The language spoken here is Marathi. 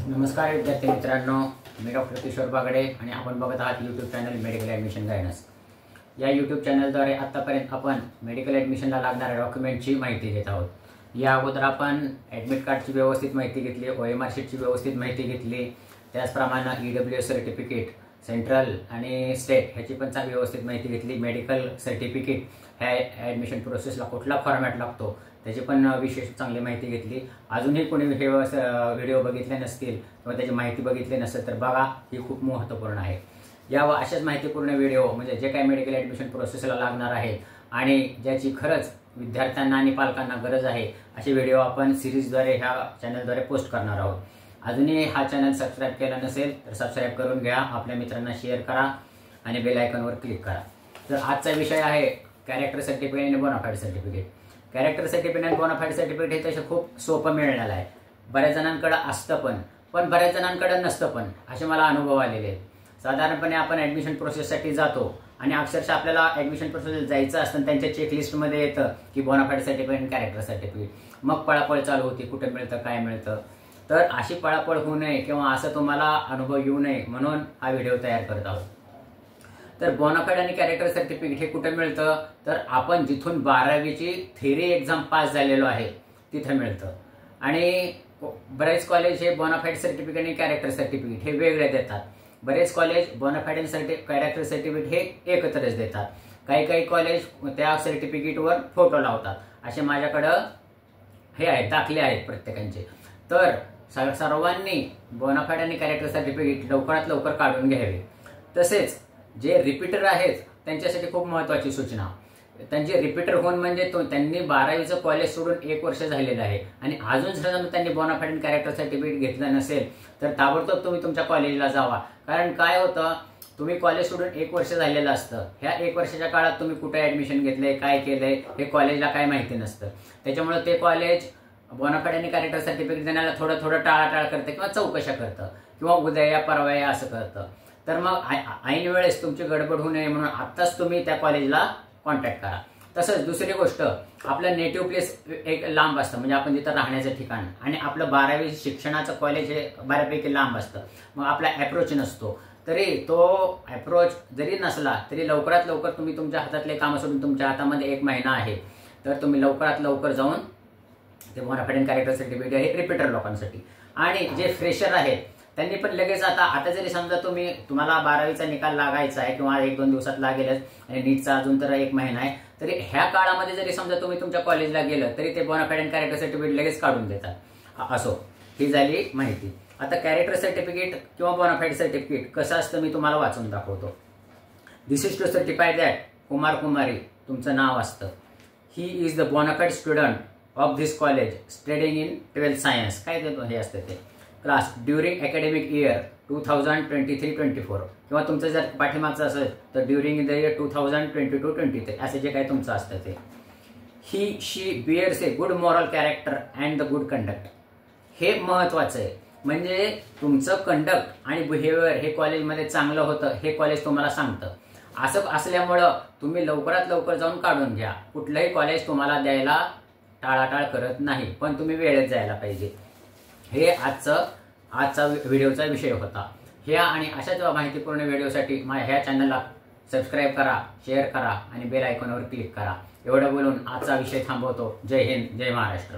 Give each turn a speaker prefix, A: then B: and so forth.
A: नमस्कार विद्यार्थी मित्रांनो, मी डॉक्टर किशोर बागडे आणि आपण बघत आहात YouTube channel medical admission guidance. या यूट्यूब चॅनलद्वारे आतापर्यंत आपण मेडिकल ॲडमिशनला लागणाऱ्या डॉक्युमेंटची माहिती घेत आहोत। या अगोदर आपण ॲडमिट कार्डची व्यवस्थित माहिती घेतली, OMR शीटची व्यवस्थित माहिती घेतली, त्याचप्रमाणे EWS सर्टिफिकेट सेंट्रल आणि स्टेट ह्याची पण चांगली व्यवस्थित माहिती घेतली। मेडिकल सर्टिफिकेट ह्या ॲडमिशन प्रोसेसला कुठला फॉर्मॅट लागतो त्याची पण विशेष चांगली माहिती घेतली। अजूनही कोणी हे व्हिडिओ बघितले नसतील किंवा त्याची माहिती बघितली नसेल तर बघा, ही खूप महत्त्वपूर्ण आहे। या व अशाच माहितीपूर्ण व्हिडिओ म्हणजे जे काही मेडिकल ॲडमिशन प्रोसेसला लागणार आहे आणि ज्याची खरंच विद्यार्थ्यांना आणि पालकांना गरज आहे असे व्हिडिओ आपण सिरीजद्वारे ह्या चॅनलद्वारे पोस्ट करणार आहोत। अजूनही हा चॅनल सबस्क्राईब केला नसेल तर सबस्क्राईब करून घ्या, आपल्या मित्रांना शेअर करा आणि बेल आयकॉनवर क्लिक करा। तर आजचा विषय आहे कॅरेक्टर सर्टिफिकेट आणि बोनाफाईड सर्टिफिकेट। कॅरेक्टर सर्टिफिकेट आणि बोनाफाईड सर्टिफिकेट हे तसं खूप सोपं मिळालेलं आहे। बऱ्याच जणांकडे असतं पण बऱ्याच जणांकडे नसतं पण, असे मला अनुभव आलेले आहेत। साधारणपणे आपण ॲडमिशन प्रोसेससाठी जातो आणि अक्षरशः आपल्याला ॲडमिशन प्रोसेस जायचं असतं, त्यांच्या चेकलिस्टमध्ये येतं की बोनाफाईड सर्टिफिकेट आणि कॅरेक्टर सर्टिफिकेट। मग पळापळ चालू होती, कुठे मिळतं काय मिळतं। तर अशी पळापळ होऊ नये किंवा असं तुम्हाला अनुभव येऊ नये म्हणून हा व्हिडिओ तयार करत आहोत। तर बोनाफाईड आणि कॅरेक्टर सर्टिफिकेट हे कुठे मिळतं तर आपण जिथून 12वीची थेरी एक्झाम पास झालेलो आहे तिथे मिळतं। आणि बरेच कॉलेज हे बोनाफाईड सर्टिफिकेट आणि कॅरेक्टर सर्टिफिकेट हे वेगळे देतात। बरेच कॉलेज बोनाफाईड आणि कॅरेक्टर सर्टिफिकेट हे एकत्रच देतात। काही कॉलेज त्या सर्टिफिकेटवर फोटो लावतात, असे माझ्याकडं हे आहेत, दाखले आहेत प्रत्येकांचे। तर सर्वांनी बोनाफाईड आणि कॅरेक्टर सर्टिफिकेट लवकरात लवकर काढून घ्यावे। तसेच जे रिपीटर आहेत त्यांच्यासाठी खूप महत्त्वाची सूचना, त्यांचे रिपीटर होऊन म्हणजे त्यांनी 12वीचं कॉलेज सोडून 1 वर्ष झालेलं आहे आणि अजून जर त्यांनी बोनाफाईड आणि कॅरेक्टर सर्टिफिकेट घेतलं नसेल तर ताबडतोब तुम्ही तुमच्या कॉलेजला जावा। कारण काय होतं, तुम्ही कॉलेज सोडून 1 वर्ष झालेलं असतं। ह्या 1 वर्षाच्या काळात तुम्ही कुठे ॲडमिशन घेतलंय, काय केलंय हे कॉलेजला काय माहिती नसतं। त्याच्यामुळे ते कॉलेज बोनाफाईड आणि कॅरेक्टर सर्टिफिकेट देण्याला थोडं टाळाटाळ करतं किंवा चौकशा करतं किंवा उद्या या परवा या असं करतं। तर मग ऐन वेळेस तुमची गडबड होऊ नये म्हणून आत्ताच तुम्ही त्या कॉलेजला कॉन्टॅक्ट करा। तसंच दुसरी गोष्ट, आपलं नेटिव्ह प्लेस एक लांब असतं, म्हणजे आपण जिथं राहण्याचं ठिकाण, आणि आपलं 12वी शिक्षणाचं कॉलेज हे बऱ्यापैकी लांब असतं। मग आपला ॲप्रोच नसतो, तरी तो ॲप्रोच जरी नसला तरी लवकरात लवकर तुम्ही तुमच्या हातातले कामं सोडून, तुमच्या हातामध्ये 1 महिना आहे तर तुम्ही लवकरात लवकर जाऊन ते बोनाफाईड आणि कॅरेक्टर सर्टिफिकेट हे रिपीटर लोकांसाठी। आणि जे फ्रेशर आहेत त्यांनी पण लगेच आता जरी समजा तुम्हाला 12वीचा निकाल लागायचा आहे किंवा 1-2 दिवसात लागेलच आणि नीटचा अजून तर 1 महिना आहे, तरी ह्या काळामध्ये जरी समजा तुम्ही तुमच्या कॉलेजला गेलं तरी ते बोनाफाईड आणि कॅरेक्टर सर्टिफिकेट लगेच काढून देतात। असो, ही झाली माहिती। आता कॅरेक्टर सर्टिफिकेट किंवा बोनाफाईड सर्टिफिकेट कसं असतं मी तुम्हाला वाचून दाखवतो। This is to certify that कुमार कुमारी तुमचं नाव असतं। He is the bonafide student of this college studying in 12th science, काय हे असतं ते क्लास ड्युरिंग अकॅडमिक इयर 2023-24 किंवा तुमचं जर पाठीमागचं असेल तर ड्युरिंग द इयर 2022-23 असे जे काही तुमचं असतं ते। He she bears a good moral character and the good conduct, हे महत्त्वाचं आहे। म्हणजे तुमचं कंडक्ट आणि बिहेवियर हे कॉलेजमध्ये चांगलं होतं हे कॉलेज तुम्हाला सांगतं। असं असल्यामुळं तुम्ही लवकरात लवकर जाऊन काढून घ्या। कुठलंही कॉलेज तुम्हाला द्यायला टाळाटाळ करत नाही, पण तुम्ही वेळेत जायला पाहिजे। हे आजचा व्हिडिओचा विषय होता। ह्या आणि अशाच माहितीपूर्ण व्हिडिओसाठी ह्या चॅनलला सबस्क्राईब करा, शेअर करा आणि बेल आयकॉनवर क्लिक करा। एवढं बोलून आजचा विषय थांबवतो। जय हिंद, जय महाराष्ट्र।